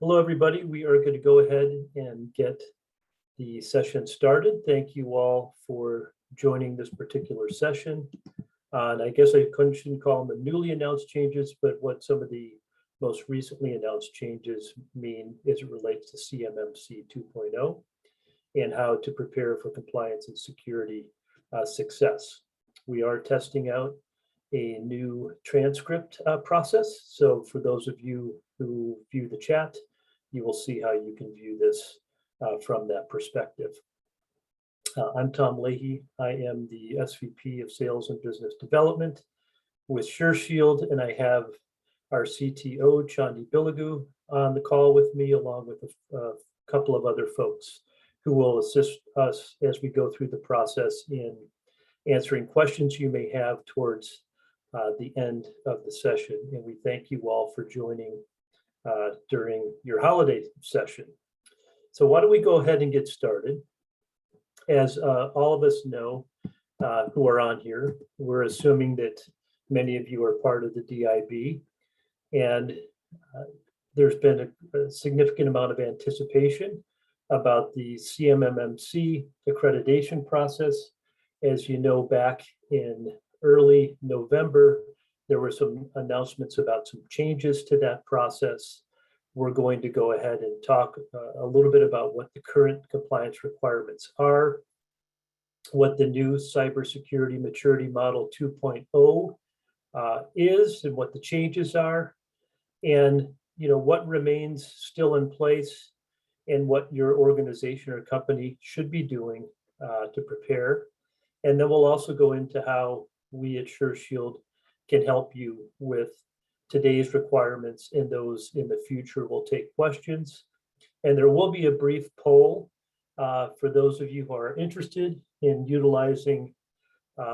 Hello, everybody. We are going to go ahead and get the session started. Thank you all for joining this particular session. And I guess I shouldn't call them the newly announced changes, but what some of the most recently announced changes mean as it relates to CMMC 2.0 and how to prepare for compliance and security success. We are testing out a new transcript process. So for those of you who view the chat, you will see how you can view this from that perspective. I'm Tom Leahy. I am the SVP of Sales and Business Development with SureShield, and I have our CTO, Chandi Bilagu, on the call with me, along with a couple of other folks who will assist us as we go through the process in answering questions you may have towards the end of the session. And we thank you all for joining during your holiday session. So why don't we go ahead and get started? As all of us know who are on here, we're assuming that many of you are part of the DIB, and there's been a significant amount of anticipation about the CMMC accreditation process. As you know, back in early November, there were some announcements about some changes to that process. We're going to go ahead and talk a little bit about what the current compliance requirements are, what the new Cybersecurity Maturity Model 2.0 is, and what the changes are, and what remains still in place, and what your organization or company should be doing to prepare. And then we'll also go into how we at SureShield can help you with today's requirements, and those in the future. We'll take questions, and there will be a brief poll for those of you who are interested in utilizing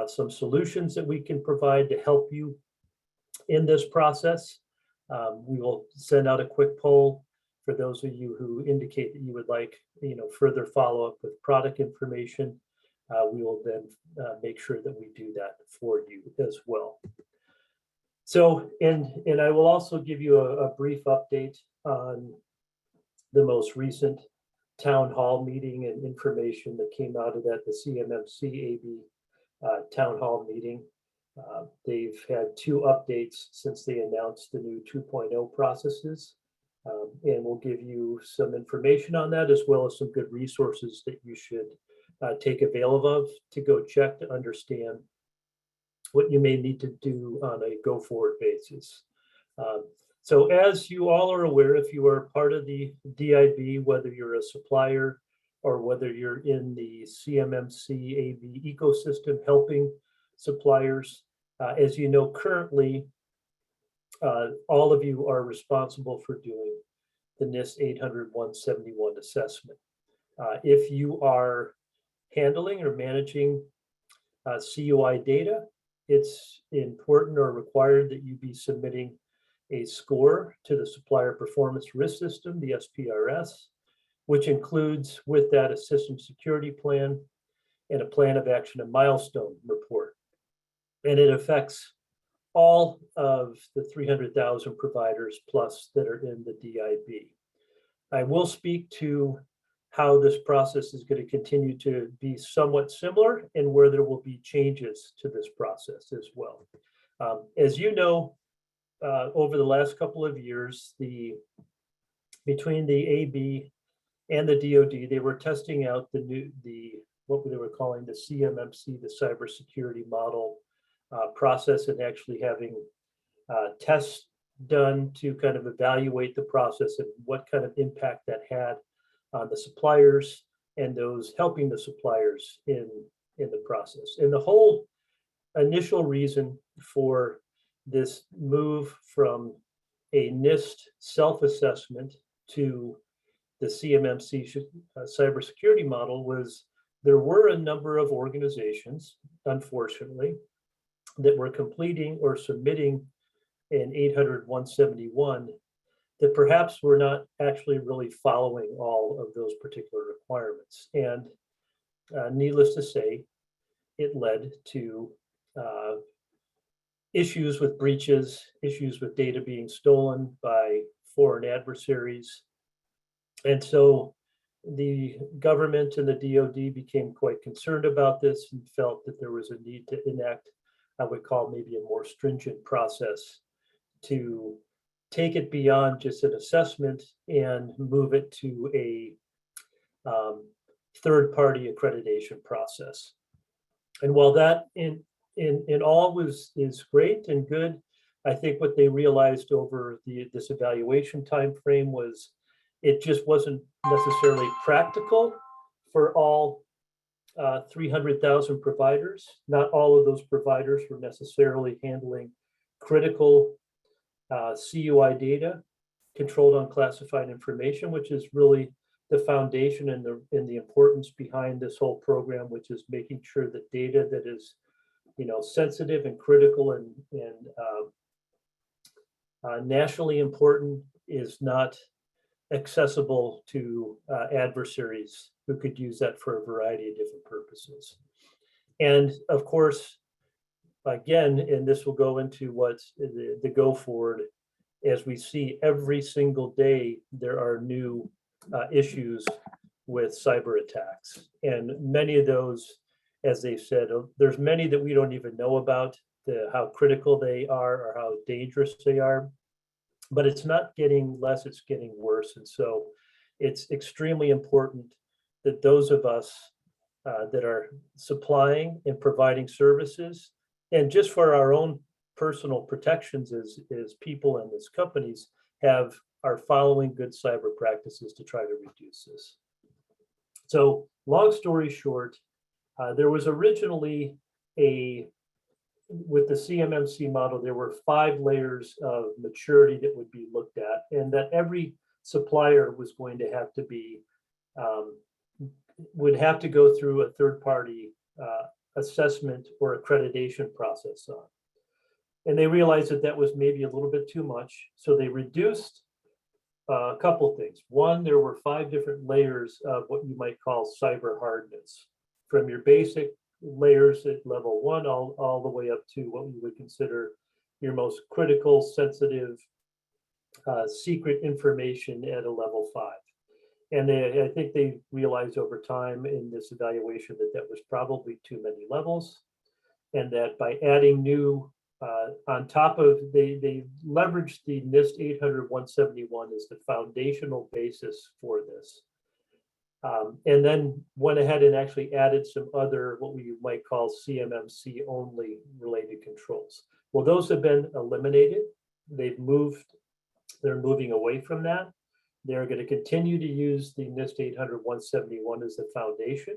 some solutions that we can provide to help you in this process. We will send out a quick poll for those of you who indicate that you would like further follow-up with product information. We will then make sure that we do that for you as well. So, and I will also give you a brief update on the most recent town hall meeting and information that came out of that, the CMMC AB town hall meeting. They've had 2 updates since they announced the new 2.0 processes, and we'll give you some information on that, as well as some good resources that you should take avail of to go check to understand what you may need to do on a go-forward basis. So as you all are aware, if you are part of the DIB, whether you're a supplier or whether you're in the CMMC AB ecosystem helping suppliers, as you know, currently, all of you are responsible for doing the NIST 800-171 assessment. If you are handling or managing CUI data, it's important or required that you be submitting a score to the Supplier Performance Risk System, the SPRS, which includes with that a system security plan and a plan of action and milestone report. And it affects all of the 300,000 providers plus that are in the DIB. I will speak to how this process is going to continue to be somewhat similar, and where there will be changes to this process as well. As you know, over the last couple of years, between the AB and the DoD, they were testing out what they were calling the CMMC, the Cybersecurity Model process, and actually having tests done to kind of evaluate the process and what kind of impact that had on the suppliers and those helping the suppliers in the process. And the whole initial reason for this move from a NIST self-assessment to the CMMC cybersecurity model was there were a number of organizations, unfortunately, that were completing or submitting an 800-171 that perhaps were not actually really following all of those particular requirements. And needless to say, it led to issues with breaches, issues with data being stolen by foreign adversaries, And so the government and the DoD became quite concerned about this and felt that there was a need to enact, I would call maybe a more stringent process to take it beyond just an assessment and move it to a third-party accreditation process. And while that in all is great and good, I think what they realized over this evaluation time frame was it just wasn't necessarily practical for all 300,000 providers. Not all of those providers were necessarily handling critical CUI data, controlled unclassified information, which is really the foundation and the importance behind this whole program, which is making sure that data that is, sensitive and critical and nationally important is not accessible to adversaries who could use that for a variety of different purposes. And of course, again, and this will go into what's the go forward, as we see every single day, there are new issues with cyber attacks. And many of those, as they've said, there's many that we don't even know about, how critical they are or how dangerous they are. But it's not getting less, it's getting worse. And so it's extremely important that those of us that are supplying and providing services, and just for our own personal protections as people and as companies, are following good cyber practices to try to reduce this. So long story short, there was originally with the CMMC model, there were 5 layers of maturity that would be looked at, and that every supplier was going to have to be, would have to go through a third-party assessment or accreditation process on. And they realized that that was maybe a little bit too much, so they reduced a couple things. One, there were 5 different layers of what you might call cyber hardness, from your basic layers at level 1 all the way up to what we would consider your most critical, sensitive, secret information at a level 5. And I think they realized over time in this evaluation that was probably too many levels, and that by adding new on top of, they leveraged the NIST 800-171 as the foundational basis for this. And then went ahead and actually added some other, what we might call CMMC only related controls. Well, those have been eliminated. They're moving away from that. They're going to continue to use the NIST 800-171 as the foundation.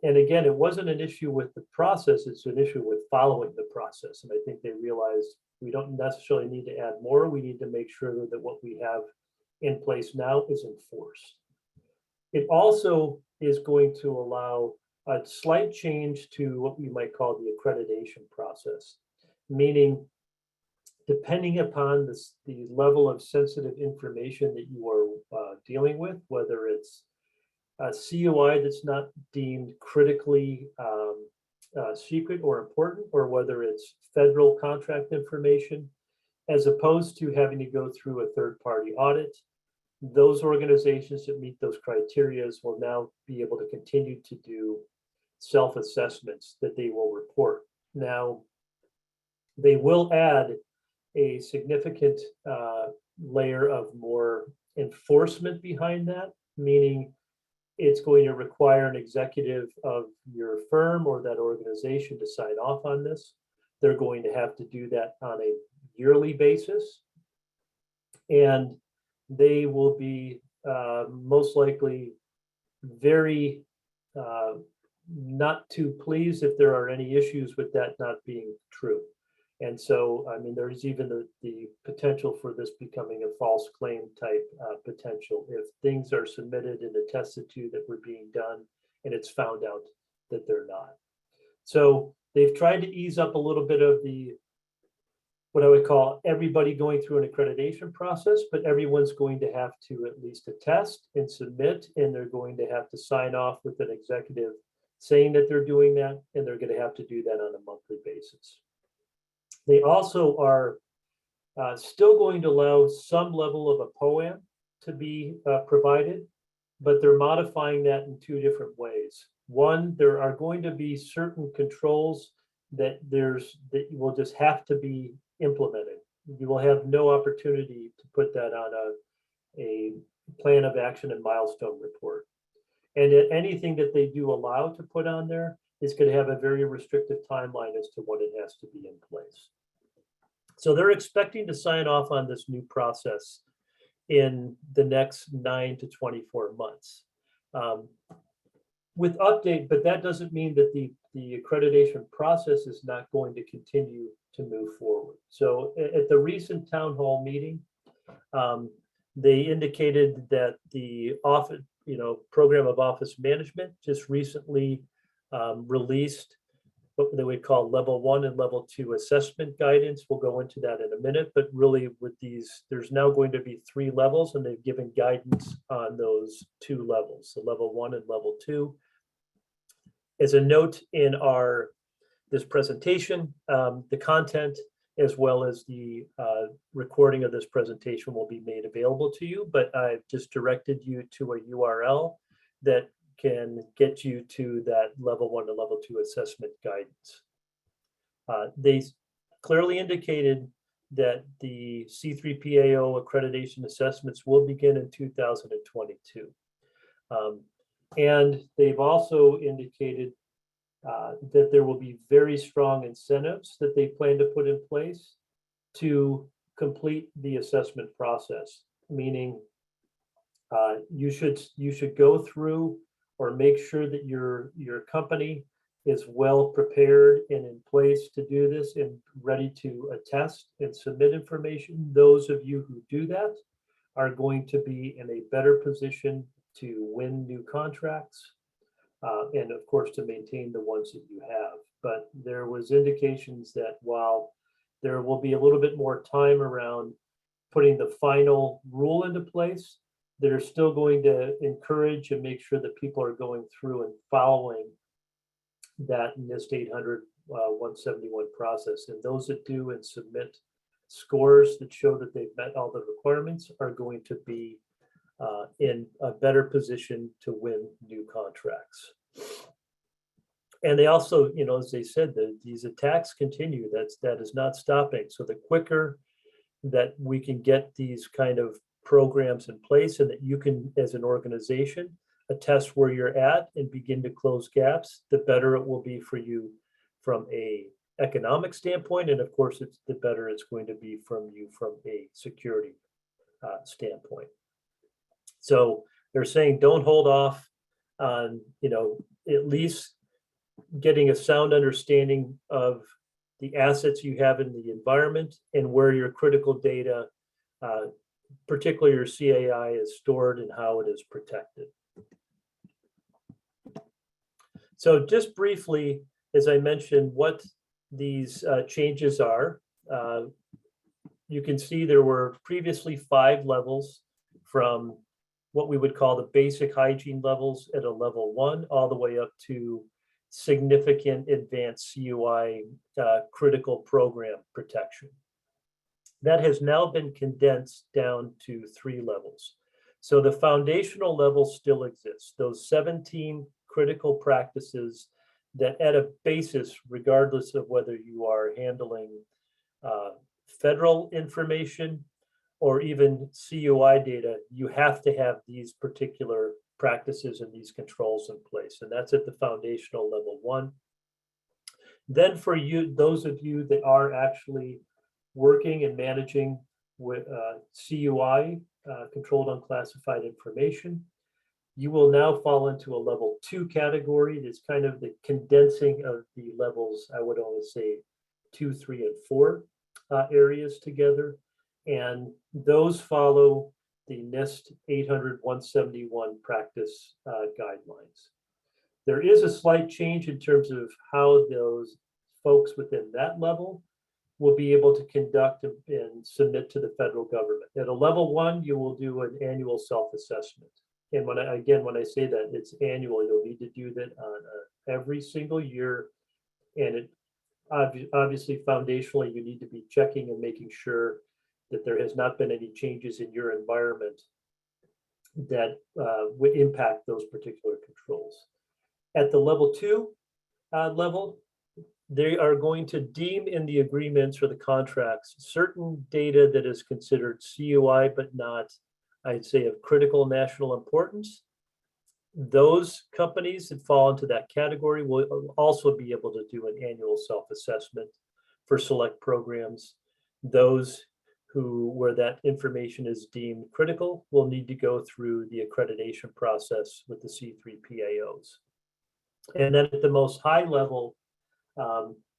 And again, it wasn't an issue with the process, it's an issue with following the process. And I think they realized we don't necessarily need to add more. We need to make sure that what we have in place now is enforced. It also is going to allow a slight change to what we might call the accreditation process, meaning depending upon the level of sensitive information that you are dealing with, whether it's a CUI that's not deemed critically secret or important, or whether it's federal contract information, as opposed to having to go through a third-party audit, those organizations that meet those criteria will now be able to continue to do self-assessments that they will report. Now, they will add a significant layer of more enforcement behind that, meaning it's going to require an executive of your firm or that organization to sign off on this. They're going to have to do that on a yearly basis. And they will be most likely very not too pleased if there are any issues with that not being true. And so, I mean, there's even the potential for this becoming a false claim type potential if things are submitted and attested to that were being done and it's found out that they're not. So they've tried to ease up a little bit of what I would call everybody going through an accreditation process, but everyone's going to have to at least attest and submit, and they're going to have to sign off with an executive saying that they're doing that, and they're going to have to do that on a monthly basis. They also are still going to allow some level of a POAM to be provided, but they're modifying that in two different ways. One, there are going to be certain controls that you will just have to be implemented. You will have no opportunity to put that on a plan of action and milestone report. And anything that they do allow to put on there is going to have a very restrictive timeline as to when it has to be in place. So they're expecting to sign off on this new process in the next 9 to 24 months. With update, but that doesn't mean that the accreditation process is not going to continue to move forward. So at the recent town hall meeting, they indicated that the office, program of office management just recently released what they would call level 1 and level 2 assessment guidance. We'll go into that in a minute, but really with these, there's now going to be 3 levels, and they've given guidance on those 2 levels, so level 1 and level 2. As a note in this presentation, the content as well as the recording of this presentation will be made available to you, but I've just directed you to a URL that can get you to that level 1 to level 2 assessment guidance. They clearly indicated that the C3PAO accreditation assessments will begin in 2022. And they've also indicated that there will be very strong incentives that they plan to put in place to complete the assessment process, meaning you should go through or make sure that your company is well prepared and in place to do this and ready to attest and submit information. Those of you who do that are going to be in a better position to win new contracts and of course to maintain the ones that you have. But there was indications that while there will be a little bit more time around putting the final rule into place, they're still going to encourage and make sure that people are going through and following that NIST 800 171 process. And those that do and submit scores that show that they've met all the requirements are going to be in a better position to win new contracts. And they also, as they said, that these attacks continue. That is not stopping. So the quicker that we can get these kind of programs in place and that you can, as an organization, attest where you're at and begin to close gaps, the better it will be for you from a economic standpoint. And of course, the better it's going to be from you from a security standpoint. So they're saying don't hold off on, at least getting a sound understanding of the assets you have in the environment and where your critical data, particularly your CAI, is stored and how it is protected. So just briefly, as I mentioned, what these changes are, you can see there were previously 5 levels, from what we would call the basic hygiene levels at a level 1 all the way up to significant advanced CUI critical program protection. That has now been condensed down to 3 levels. So the foundational level still exists, those 17 critical practices that at a basis, regardless of whether you are handling federal information or even CUI data, you have to have these particular practices and these controls in place. And that's at the foundational level 1. Then for you, those of you that are actually working and managing with CUI, controlled unclassified information, you will now fall into a level 2 category. It's kind of the condensing of the levels, I would always say 2, 3, and 4 areas together. And those follow the NIST 800 171 practice guidelines. There is a slight change in terms of how those folks within that level will be able to conduct and submit to the federal government. At a level 1, you will do an annual self-assessment. And when I say that, it's annual. You'll need to do that on every single year. And it obviously foundationally, you need to be checking and making sure that there has not been any changes in your environment that would impact those particular controls. At the level 2 level, they are going to deem in the agreements or the contracts certain data that is considered CUI, but not, I'd say, of critical national importance. Those companies that fall into that category will also be able to do an annual self-assessment for select programs. Those where that information is deemed critical will need to go through the accreditation process with the C3PAOs. And then at the most high level,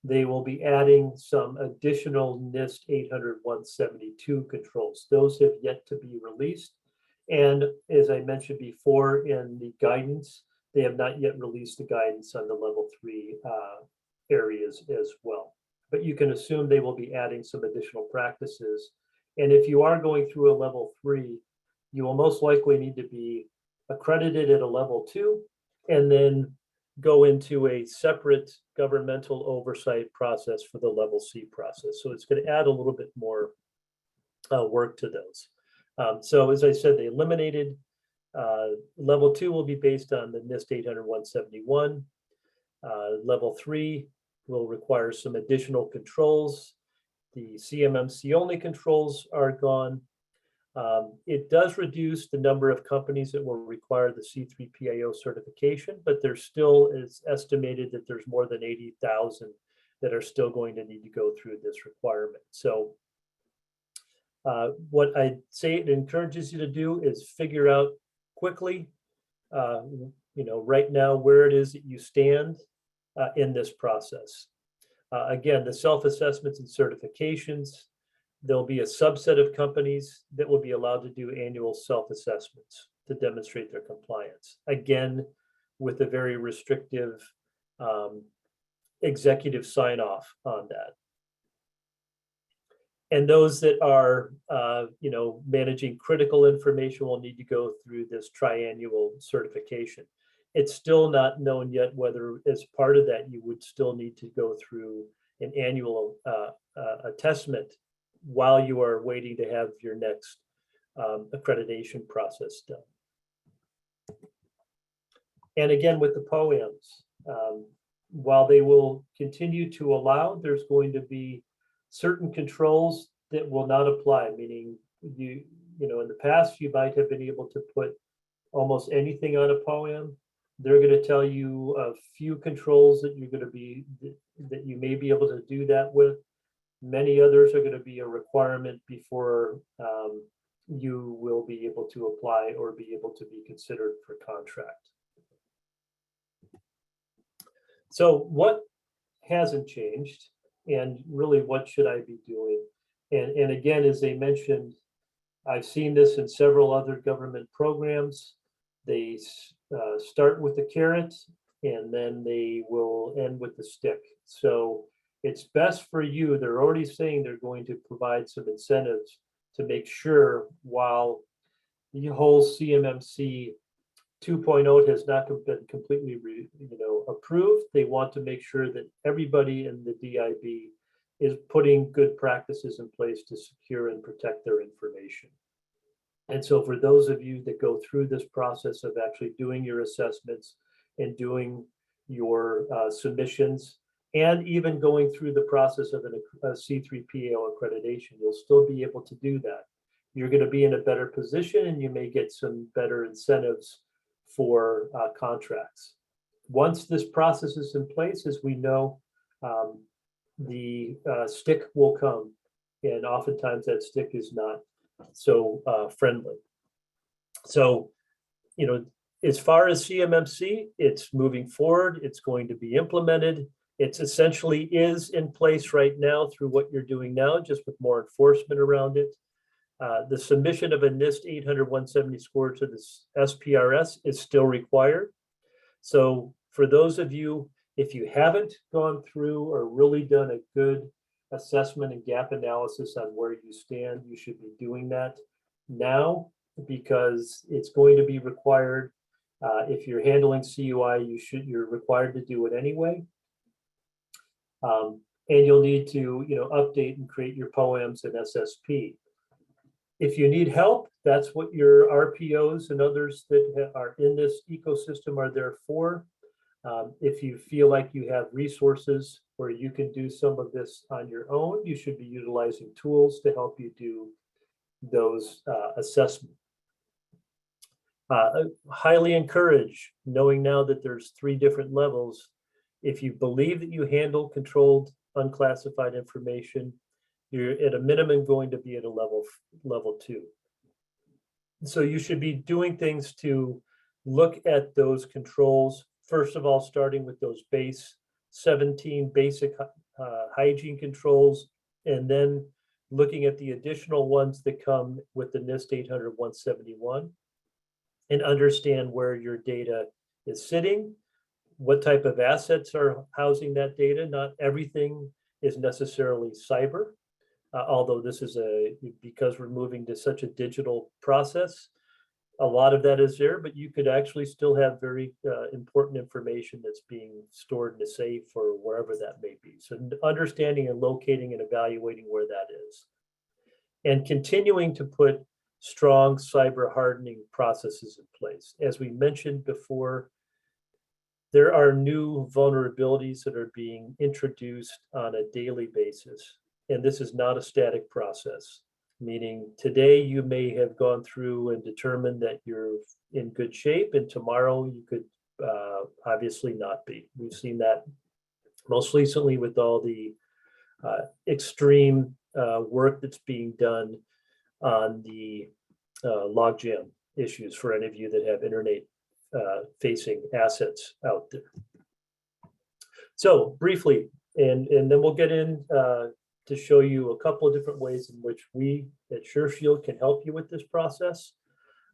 they will be adding some additional NIST 800-172 controls. Those have yet to be released. And as I mentioned before in the guidance, they have not yet released the guidance on the level 3 areas as well. But you can assume they will be adding some additional practices. And if you are going through a level 3, you will most likely need to be accredited at a level 2 and then go into a separate governmental oversight process for the level C process. So it's going to add a little bit more work to those. So as I said, they eliminated level 2 will be based on the NIST 800-171. Level 3 will require some additional controls. The CMMC only controls are gone. It does reduce the number of companies that will require the C3PAO certification, but there still is estimated that there's more than 80,000 that are still going to need to go through this requirement. So what I'd say it encourages you to do is figure out quickly, right now where it is that you stand in this process. Again, the self-assessments and certifications, there'll be a subset of companies that will be allowed to do annual self-assessments to demonstrate their compliance. Again, with a very restrictive executive sign-off on that. And those that are, managing critical information will need to go through this triannual certification. It's still not known yet whether, as part of that, you would still need to go through an annual attestment while you are waiting to have your next accreditation process done. And again, with the POAMs, while they will continue to allow, there's going to be certain controls that will not apply, meaning in the past, you might have been able to put almost anything on a POAM. They're going to tell you a few controls that that you may be able to do that with. Many others are going to be a requirement before you will be able to apply or be able to be considered for contract. So what hasn't changed, and really what should I be doing? And again, as they mentioned, I've seen this in several other government programs. They start with the carrot and then they will end with the stick. So it's best for you, they're already saying they're going to provide some incentives to make sure while the whole CMMC 2.0 has not been completely approved, they want to make sure that everybody in the DIB is putting good practices in place to secure and protect their information. And so for those of you that go through this process of actually doing your assessments and doing your submissions, and even going through the process of a C3PAO accreditation, you'll still be able to do that. You're going to be in a better position and you may get some better incentives for contracts. Once this process is in place, as we know, the stick will come, and oftentimes that stick is not so friendly. So, as far as CMMC, it's moving forward, it's going to be implemented. It's essentially is in place right now through what you're doing now, just with more enforcement around it. The submission of a NIST 800-170 score to the SPRS is still required. So for those of you, if you haven't gone through or really done a good assessment and gap analysis on where you stand, you should be doing that now, because it's going to be required. If you're handling CUI, you're required to do it anyway. And you'll need to, update and create your POAMs and SSP. If you need help, that's what your RPOs and others that are in this ecosystem are there for. If you feel like you have resources where you can do some of this on your own, you should be utilizing tools to help you do those assessments. Highly encourage, knowing now that there's 3 different levels. If you believe that you handle controlled unclassified information, you're at a minimum going to be at a level 2. So you should be doing things to look at those controls. First of all, starting with those 17 basic hygiene controls, and then looking at the additional ones that come with the NIST 800-171, and understand where your data is sitting, what type of assets are housing that data. Not everything is necessarily cyber, although this is because we're moving to such a digital process, a lot of that is there, but you could actually still have very important information that's being stored in a safe or wherever that may be. So understanding and locating and evaluating where that is. And continuing to put strong cyber hardening processes in place. As we mentioned before, there are new vulnerabilities that are being introduced on a daily basis. And this is not a static process, meaning today you may have gone through and determined that you're in good shape, and tomorrow you could obviously not be. We've seen that most recently with all the extreme work that's being done on the logjam issues for any of you that have internet facing assets out there. So briefly, and then we'll get in to show you a couple of different ways in which we at SureShield can help you with this process.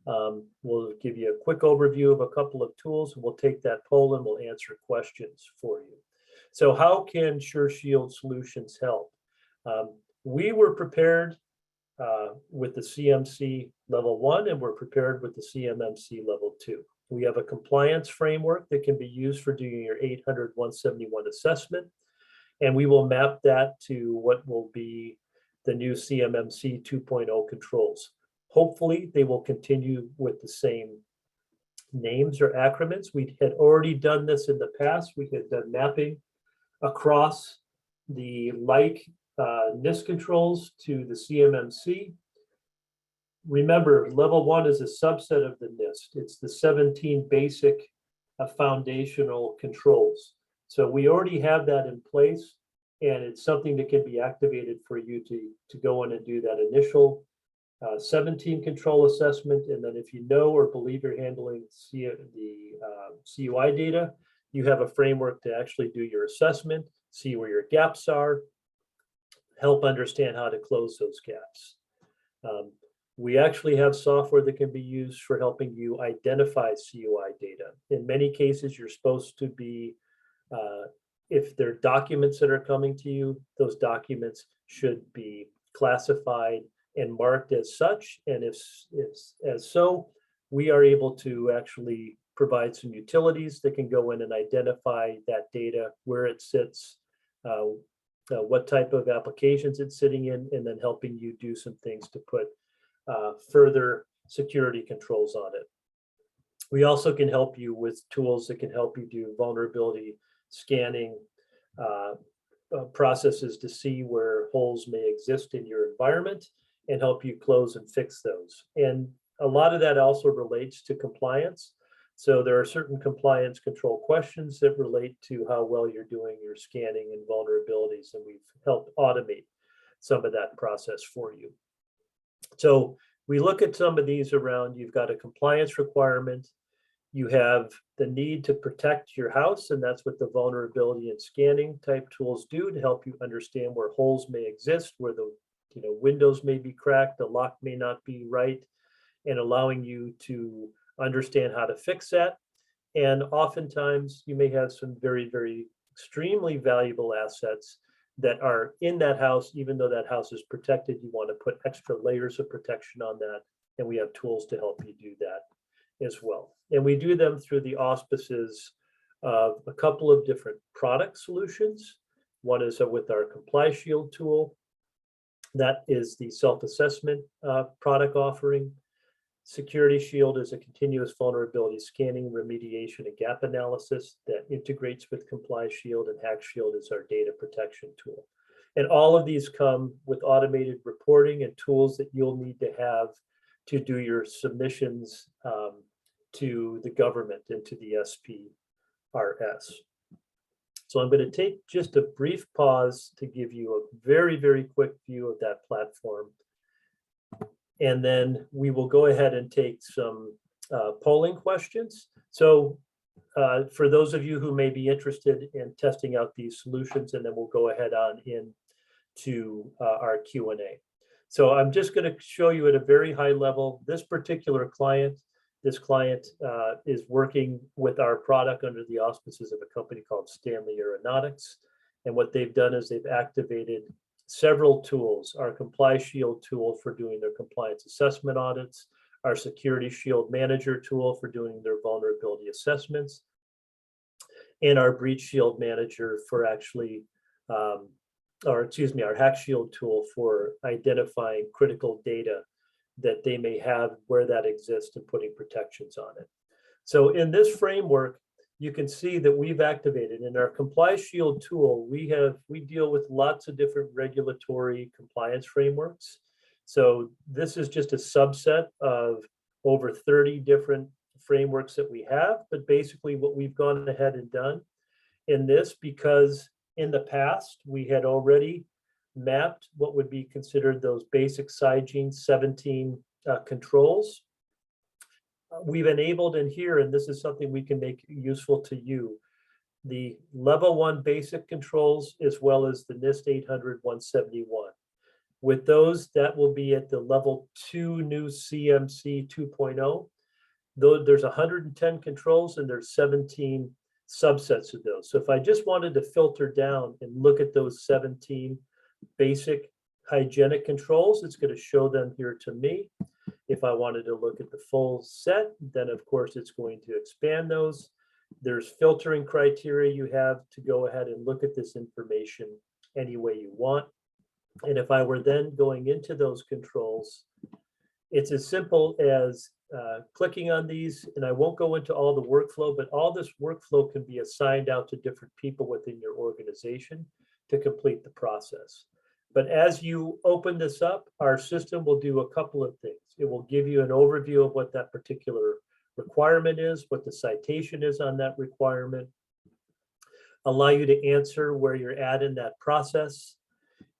We'll give you a quick overview of a couple of tools, and we'll take that poll and we'll answer questions for you. So how can SureShield solutions help? We were prepared with the CMC level 1, and we're prepared with the CMMC level 2. We have a compliance framework that can be used for doing your 800-171 assessment, and we will map that to what will be the new CMMC 2.0 controls. Hopefully, they will continue with the same names or acronyms. We had already done this in the past. We had done mapping across the NIST controls to the CMMC. Remember, level 1 is a subset of the NIST. It's the 17 basic foundational controls. So we already have that in place, and it's something that can be activated for you to go in and do that initial 17 control assessment. And then if you know or believe you're handling the CUI data, you have a framework to actually do your assessment, see where your gaps are, help understand how to close those gaps. We actually have software that can be used for helping you identify CUI data. In many cases, you're supposed to be, if there are documents that are coming to you, those documents should be classified and marked as such. And if as so, we are able to actually provide some utilities that can go in and identify that data, where it sits, what type of applications it's sitting in, and then helping you do some things to put further security controls on it. We also can help you with tools that can help you do vulnerability scanning processes to see where holes may exist in your environment and help you close and fix those. And a lot of that also relates to compliance. So there are certain compliance control questions that relate to how well you're doing your scanning and vulnerabilities, and we've helped automate some of that process for you. So we look at some of these around, you've got a compliance requirement, you have the need to protect your house, and that's what the vulnerability and scanning type tools do to help you understand where holes may exist, where the windows may be cracked, the lock may not be right, and allowing you to understand how to fix that. And oftentimes you may have some very, very extremely valuable assets that are in that house. Even though that house is protected, you want to put extra layers of protection on that, and we have tools to help you do that as well. And we do them through the auspices of a couple of different product solutions. One is with our ComplyShield tool, That is the self-assessment product offering. Security Shield is a continuous vulnerability scanning, remediation, and gap analysis that integrates with Comply Shield, and Hack Shield is our data protection tool. And all of these come with automated reporting and tools that you'll need to have to do your submissions to the government and to the SPRS. So I'm going to take just a brief pause to give you a very, very quick view of that platform. And then we will go ahead and take some polling questions. So for those of you who may be interested in testing out these solutions, and then we'll go ahead on into our Q&A. So I'm just going to show you at a very high level, this particular client. This client is working with our product under the auspices of a company called Stanley Aeronautics. And what they've done is they've activated several tools: our Comply Shield tool for doing their compliance assessment audits, our Security Shield Manager tool for doing their vulnerability assessments, and our Breach Shield Manager for actually, our Hack Shield tool for identifying critical data that they may have, where that exists, and putting protections on it. So in this framework, you can see that we've activated in our Comply Shield tool, we deal with lots of different regulatory compliance frameworks. So this is just a subset of over 30 different frameworks that we have, but basically what we've gone ahead and done in this, because in the past we had already mapped what would be considered those basic SIGINE 17 controls. We've enabled in here, and this is something we can make useful to you, the level 1 basic controls as well as the NIST 800-171. With those, that will be at the level 2 new CMC 2.0. Though there's 110 controls and there's 17 subsets of those. So if I just wanted to filter down and look at those 17 basic hygienic controls, it's going to show them here to me. If I wanted to look at the full set, then of course it's going to expand those. There's filtering criteria you have to go ahead and look at this information any way you want. And if I were then going into those controls, it's as simple as clicking on these, and I won't go into all the workflow, but all this workflow can be assigned out to different people within your organization to complete the process. But as you open this up, our system will do a couple of things. It will give you an overview of what that particular requirement is, what the citation is on that requirement, allow you to answer where you're at in that process.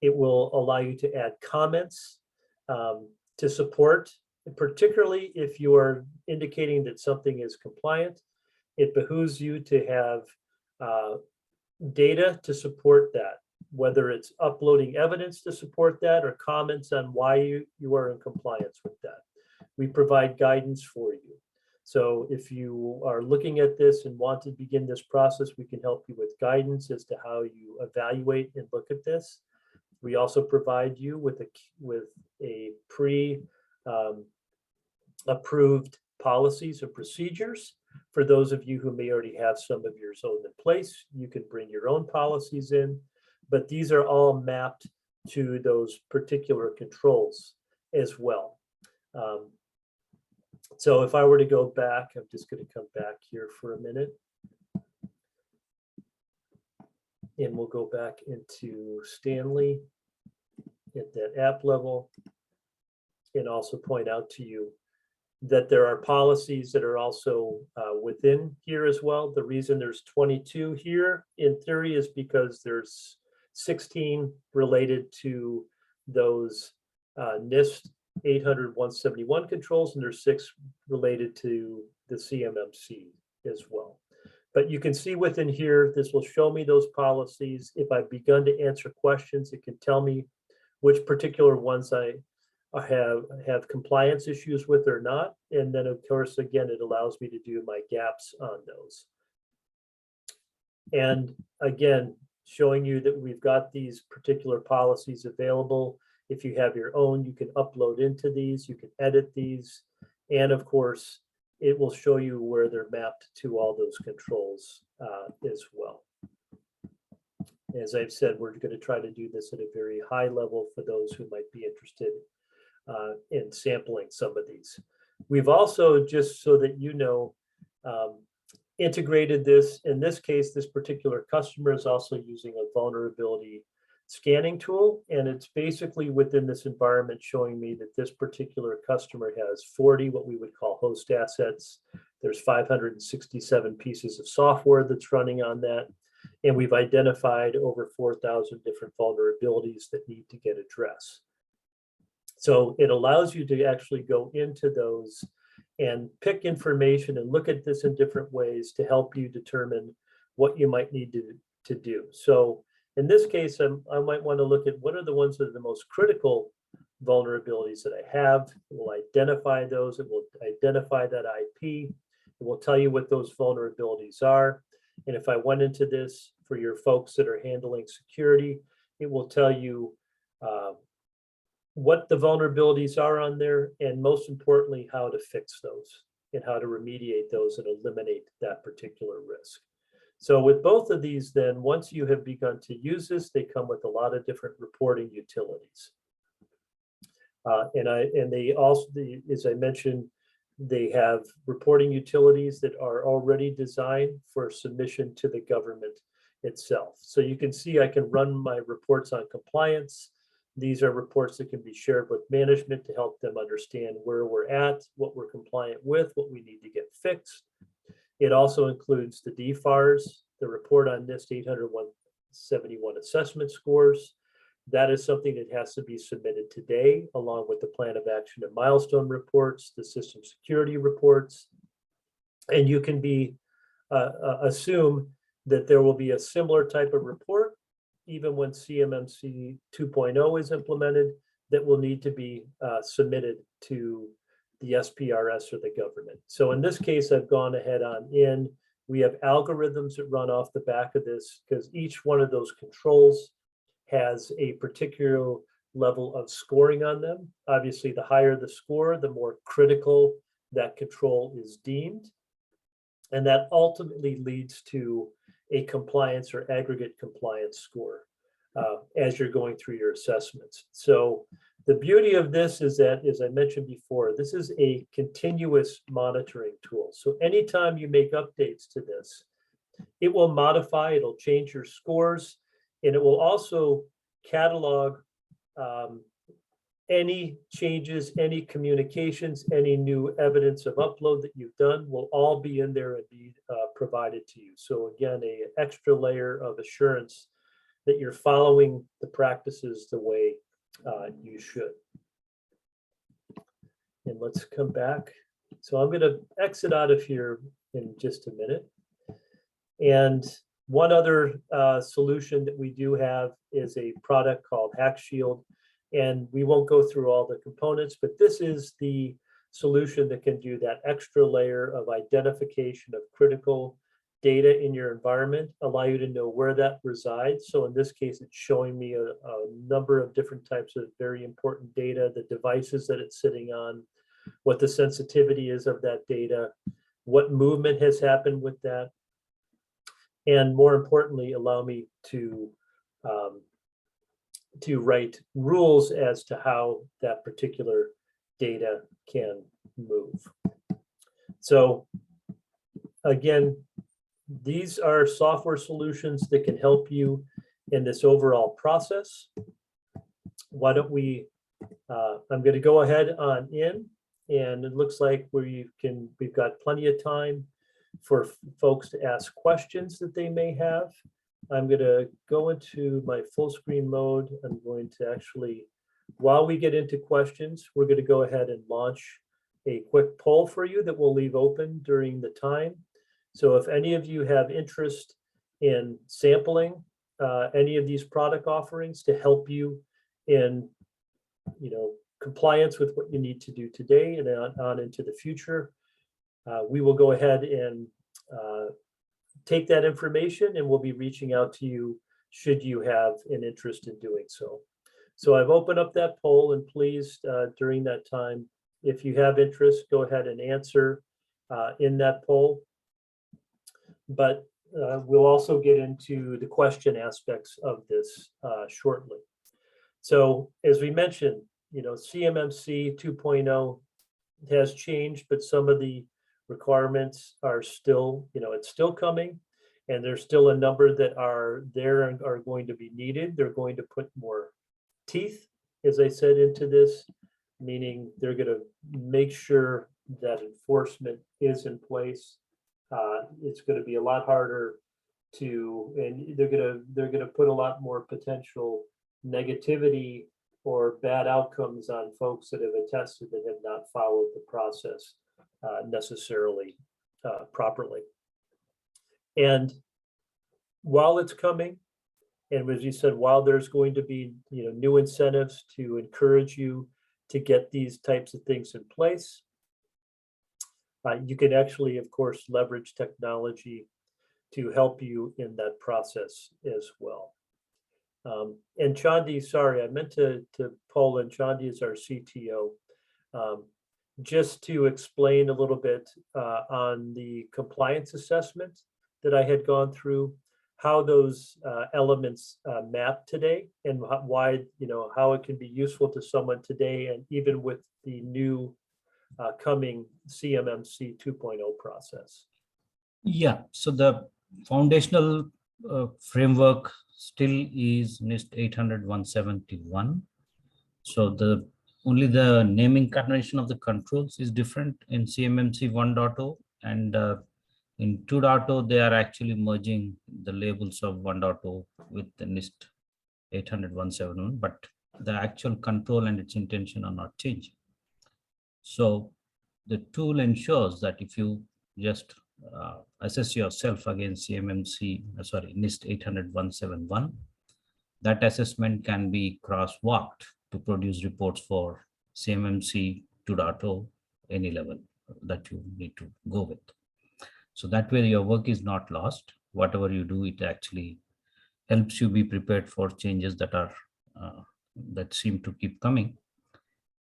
It will allow you to add comments to support, particularly if you are indicating that something is compliant. It behooves you to have data to support that, whether it's uploading evidence to support that or comments on why you are in compliance with that. We provide guidance for you. So if you are looking at this and want to begin this process, we can help you with guidance as to how you evaluate and look at this. We also provide you with a pre-approved policies and procedures. For those of you who may already have some of yours own in place, you can bring your own policies in, but these are all mapped to those particular controls as well. So if I were to go back, I'm just going to come back here for a minute. And we'll go back into Stanley at that app level and also point out to you that there are policies that are also within here as well. The reason there's 22 here in theory is because there's 16 related to those NIST 800-171 controls, and there's 6 related to the CMMC as well. But you can see within here, this will show me those policies. If I've begun to answer questions, it can tell me which particular ones I have compliance issues with or not. And then of course, again, it allows me to do my gaps on those. And again, showing you that we've got these particular policies available. If you have your own, you can upload into these, you can edit these. And of course, it will show you where they're mapped to all those controls as well. As I've said, we're going to try to do this at a very high level for those who might be interested in sampling some of these. We've also, just so that you know, integrated this. In this case, this particular customer is also using a vulnerability scanning tool, and it's basically within this environment showing me that this particular customer has 40 what we would call host assets. There's 567 pieces of software that's running on that, and we've identified over 4,000 different vulnerabilities that need to get addressed. So it allows you to actually go into those and pick information and look at this in different ways to help you determine what you might need to do. So in this case, I might want to look at what are the ones that are the most critical vulnerabilities that I have. It will identify those. It will identify that IP. It will tell you what those vulnerabilities are. And if I went into this for your folks that are handling security, it will tell you what the vulnerabilities are on there, and most importantly, how to fix those and how to remediate those and eliminate that particular risk. So with both of these, then once you have begun to use this, they come with a lot of different reporting utilities. And they also, as I mentioned, they have reporting utilities that are already designed for submission to the government itself. So you can see I can run my reports on compliance. These are reports that can be shared with management to help them understand where we're at, what we're compliant with, what we need to get fixed. It also includes the DFARS, the report on NIST 800-171 assessment scores. That is something that has to be submitted today, along with the plan of action and milestone reports, the system security reports. And you can be assume that there will be a similar type of report even when CMMC 2.0 is implemented, that will need to be submitted to the SPRS or the government. So in this case, I've gone ahead on in. We have algorithms that run off the back of this because each one of those controls has a particular level of scoring on them. Obviously, the higher the score, the more critical that control is deemed. And that ultimately leads to a compliance or aggregate compliance score as you're going through your assessments. So the beauty of this is that, as I mentioned before, this is a continuous monitoring tool. So anytime you make updates to this, it will modify, it'll change your scores, and it will also catalog any changes, any communications, any new evidence of upload that you've done will all be in there and be provided to you. So again, an extra layer of assurance that you're following the practices the way you should. And let's come back. So I'm going to exit out of here in just a minute. And one other solution that we do have is a product called HackShield. And we won't go through all the components, but this is the solution that can do that extra layer of identification of critical data in your environment, allow you to know where that resides. So in this case, it's showing me a number of different types of very important data, the devices that it's sitting on, what the sensitivity is of that data, what movement has happened with that, and more importantly, allow me to write rules as to how that particular data can move. So again, these are software solutions that can help you in this overall process. Why don't we, I'm going to go ahead on in, and it looks like we've got plenty of time for folks to ask questions that they may have. I'm going to go into my full screen mode. I'm going to actually, while we get into questions, we're going to go ahead and launch a quick poll for you that we'll leave open during the time. So if any of you have interest in sampling any of these product offerings to help you in, compliance with what you need to do today and on into the future, we will go ahead and take that information, and we'll be reaching out to you should you have an interest in doing so. So I've opened up that poll, and please, during that time, if you have interest, go ahead and answer in that poll. But we'll also get into the question aspects of this shortly. So as we mentioned, CMMC 2.0 has changed, but some of the requirements are still, it's still coming, and there's still a number that are there and are going to be needed. They're going to put more teeth, as I said, into this, meaning they're going to make sure that enforcement is in place. It's going to be a lot harder and they're going to put a lot more potential negativity or bad outcomes on folks that have attested that have not followed the process necessarily properly. And while it's coming, and as you said, while there's going to be new incentives to encourage you to get these types of things in place, you can actually, of course, leverage technology to help you in that process as well. And Chandi, sorry, I meant to pull in. Chandi is our CTO. Just to explain a little bit on the compliance assessment that I had gone through, how those elements map today, and why, how it can be useful to someone today, and even with the new coming CMMC 2.0 process. Yeah, so the foundational framework still is NIST 800-171. So only the naming convention of the controls is different in CMMC 1.0, and in 2.0 they are actually merging the labels of 1.0 with the NIST 800-171, but the actual control and its intention are not changing. So the tool ensures that if you just assess yourself against NIST 800-171, that assessment can be crosswalked to produce reports for CMMC 2.0, any level that you need to go with. So that way your work is not lost. Whatever you do, it actually helps you be prepared for changes that are that seem to keep coming.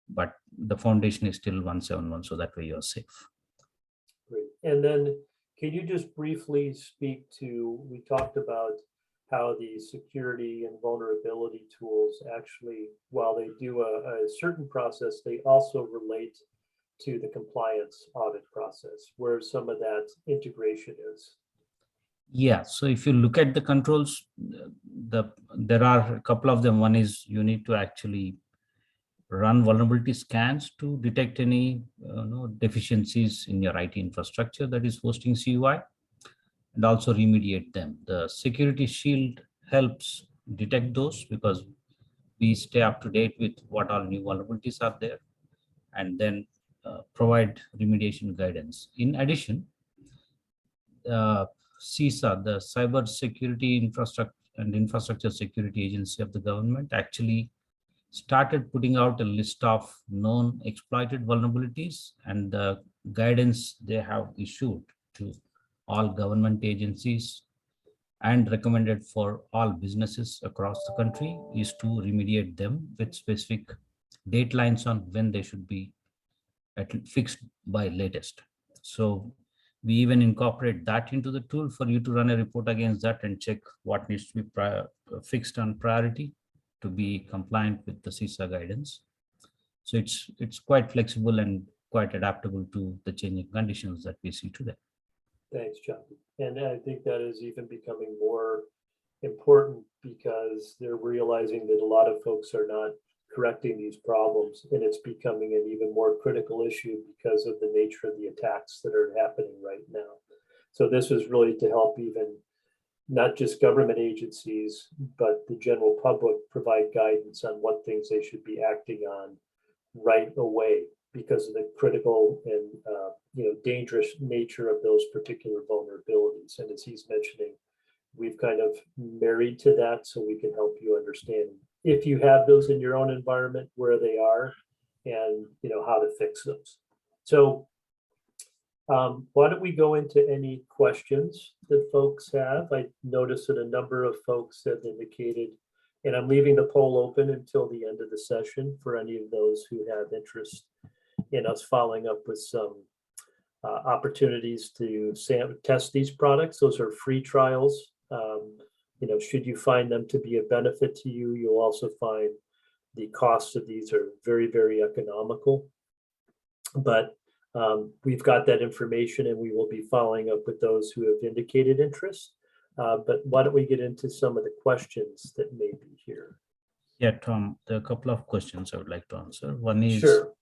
But the foundation is still 171, so that way you're safe. Great. And then can you just briefly speak to, we talked about how the security and vulnerability tools actually, while they do a certain process, they also relate to the compliance audit process, where some of that integration is. Yeah, so if you look at the controls, there are a couple of them. One is you need to actually run vulnerability scans to detect any deficiencies in your IT infrastructure that is hosting CUI, and also remediate them. The security shield helps detect those because we stay up to date with what all new vulnerabilities are there, and then provide remediation guidance. In addition, CISA, the Cyber Security Infrastructure Security Agency of the government, actually started putting out a list of known exploited vulnerabilities, and the guidance they have issued to all government agencies and recommended for all businesses across the country is to remediate them with specific deadlines on when they should be fixed by latest. So we even incorporate that into the tool for you to run a report against that and check what needs to be fixed on priority to be compliant with the CISA guidance. So it's quite flexible and quite adaptable to the changing conditions that we see today. Thanks, John. And I think that is even becoming more important because they're realizing that a lot of folks are not correcting these problems, and it's becoming an even more critical issue because of the nature of the attacks that are happening right now. So this is really to help even not just government agencies, but the general public provide guidance on what things they should be acting on right away because of the critical and dangerous nature of those particular vulnerabilities. And as he's mentioning, we've kind of married to that so we can help you understand if you have those in your own environment, where they are, and how to fix those. So why don't we go into any questions that folks have? I noticed that a number of folks have indicated, and I'm leaving the poll open until the end of the session for any of those who have interest in us following up with some opportunities to test these products. Those are free trials. Should you find them to be a benefit to you, you'll also find the costs of these are very, very economical. But we've got that information, and we will be following up with those who have indicated interest. But why don't we get into some of the questions that may be here? Yeah, Tom, there are a couple of questions I would like to answer. One is, sure.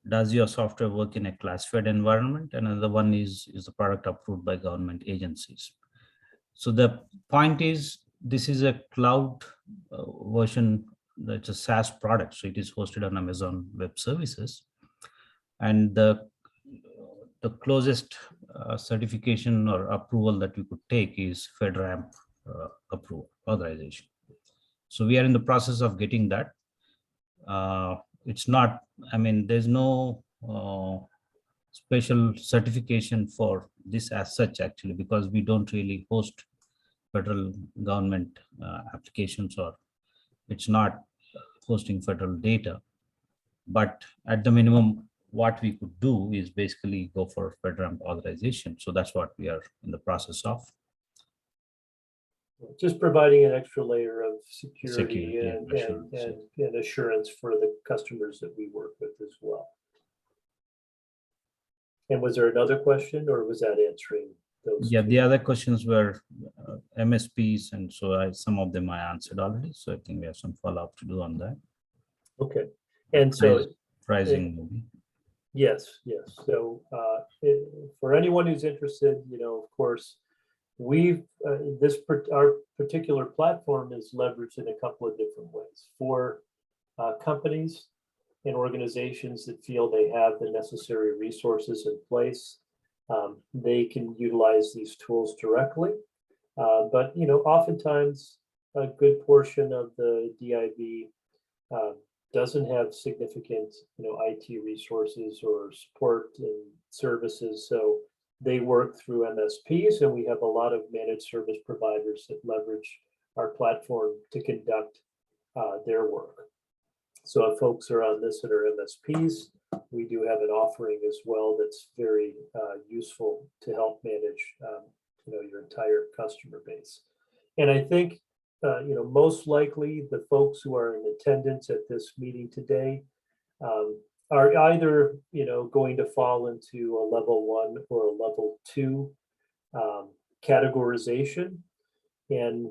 Does your software work in a classified environment? And another one is the product approved by government agencies? So the point is, this is a cloud version, that's a SaaS product. So it is hosted on Amazon Web Services. And the closest certification or approval that we could take is FedRAMP approval authorization. So we are in the process of getting that. It's not, I mean, there's no special certification for this as such, actually, because we don't really host federal government applications, or it's not hosting federal data. But at the minimum, what we could do is basically go for FedRAMP authorization. So that's what we are in the process of. Just providing an extra layer of security, Security and assurance for the customers that we work with as well. And was there another question, or was that answering those? Yeah, two? the other questions were MSPs, and so some of them I answered already. So I think we have some follow-up to do on that. Okay, and so pricing maybe. Yes. So for anyone who's interested, of course, our particular platform is leveraged in a couple of different ways. For companies and organizations that feel they have the necessary resources in place, they can utilize these tools directly. But oftentimes a good portion of the DIB doesn't have significant IT resources or support and services, so they work through MSPs, and we have a lot of managed service providers that leverage our platform to conduct their work. So if folks are on this that are MSPs, we do have an offering as well that's very useful to help manage your entire customer base. And I think most likely the folks who are in attendance at this meeting today are either going to fall into a level 1 or a level 2 categorization, and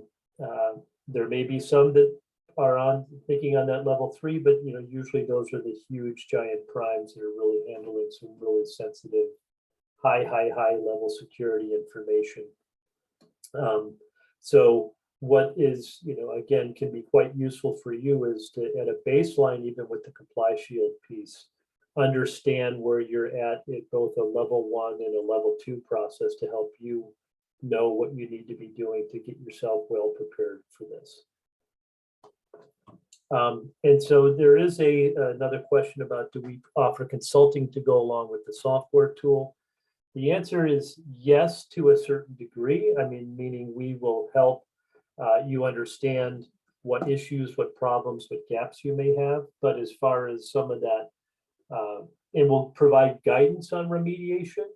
there may be some that are thinking on that level 3, but usually those are the huge giant primes that are really handling some really sensitive high level security information. So what is, again, can be quite useful for you is to, at a baseline, even with the Comply Shield piece, understand where you're at both a level 1 and a level 2 process to help you know what you need to be doing to get yourself well prepared for this. And so there is another question about, do we offer consulting to go along with the software tool? The answer is yes, to a certain degree. I mean, meaning we will help you understand what issues, what problems, what gaps you may have. But as far as some of that, it will provide guidance on remediation,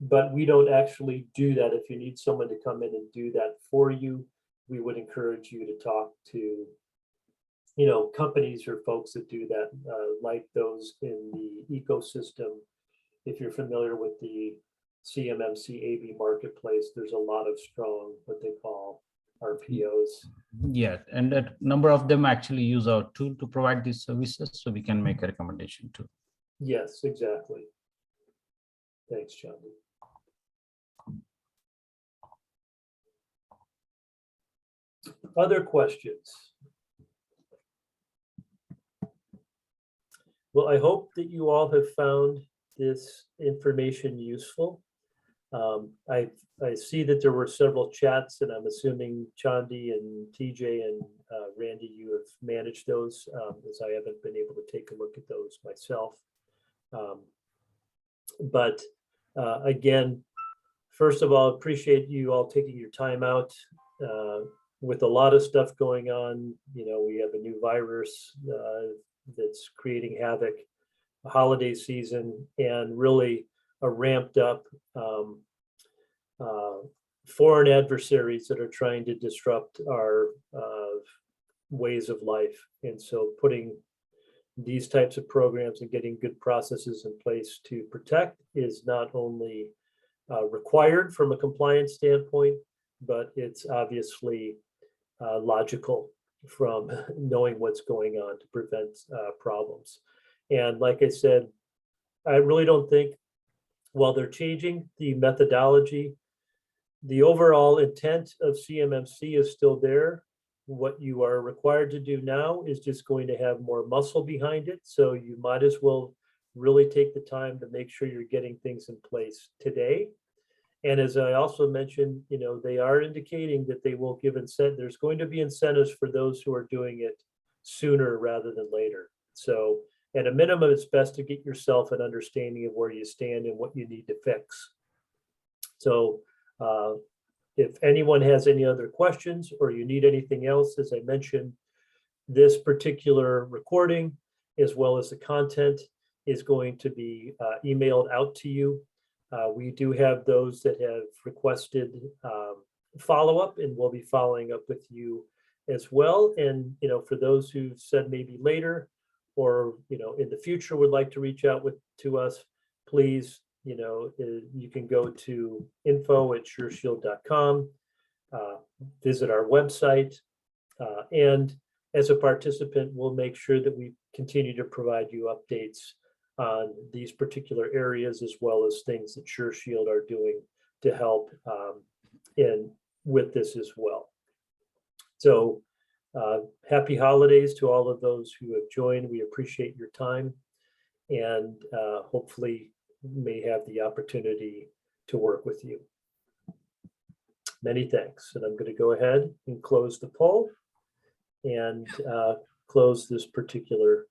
but we don't actually do that. If you need someone to come in and do that for you, we would encourage you to talk to companies or folks that do that, like those in the ecosystem. If you're familiar with the CMMC AV marketplace, there's a lot of strong, what they call RPOs. Yeah, and a number of them actually use our tool to provide these services, so we can make a recommendation too. Yes, exactly. Thanks, John. Other questions? Well, I hope that you all have found this information useful. I see that there were several chats, and I'm assuming Chandi and TJ and Randy, you have managed those, as I haven't been able to take a look at those myself. But again, first of all, appreciate you all taking your time out. With a lot of stuff going on, we have a new virus that's creating havoc, a holiday season, and really a ramped up foreign adversaries that are trying to disrupt our ways of life. And so putting these types of programs and getting good processes in place to protect is not only required from a compliance standpoint, but it's obviously logical from knowing what's going on to prevent problems. And like I said, I really don't think, while they're changing the methodology, the overall intent of CMMC is still there. What you are required to do now is just going to have more muscle behind it. So you might as well really take the time to make sure you're getting things in place today. And as I also mentioned, you know, they are indicating that they will give there's going to be incentives for those who are doing it sooner rather than later. So at a minimum, it's best to get yourself an understanding of where you stand and what you need to fix. So if anyone has any other questions or you need anything else, as I mentioned, this particular recording, as well as the content, is going to be emailed out to you. We do have those that have requested follow-up, and we'll be following up with you as well. And, you know, for those who said maybe later or, you know, in the future would like to reach out to us, please, you know, you can go to info@sureshield.com, visit our website, and as a participant, we'll make sure that we continue to provide you updates on these particular areas, as well as things that SureShield are doing to help with this as well. So happy holidays to all of those who have joined. We appreciate your time, and hopefully may have the opportunity to work with you. Many thanks. And I'm going to go ahead and close the poll and close this particular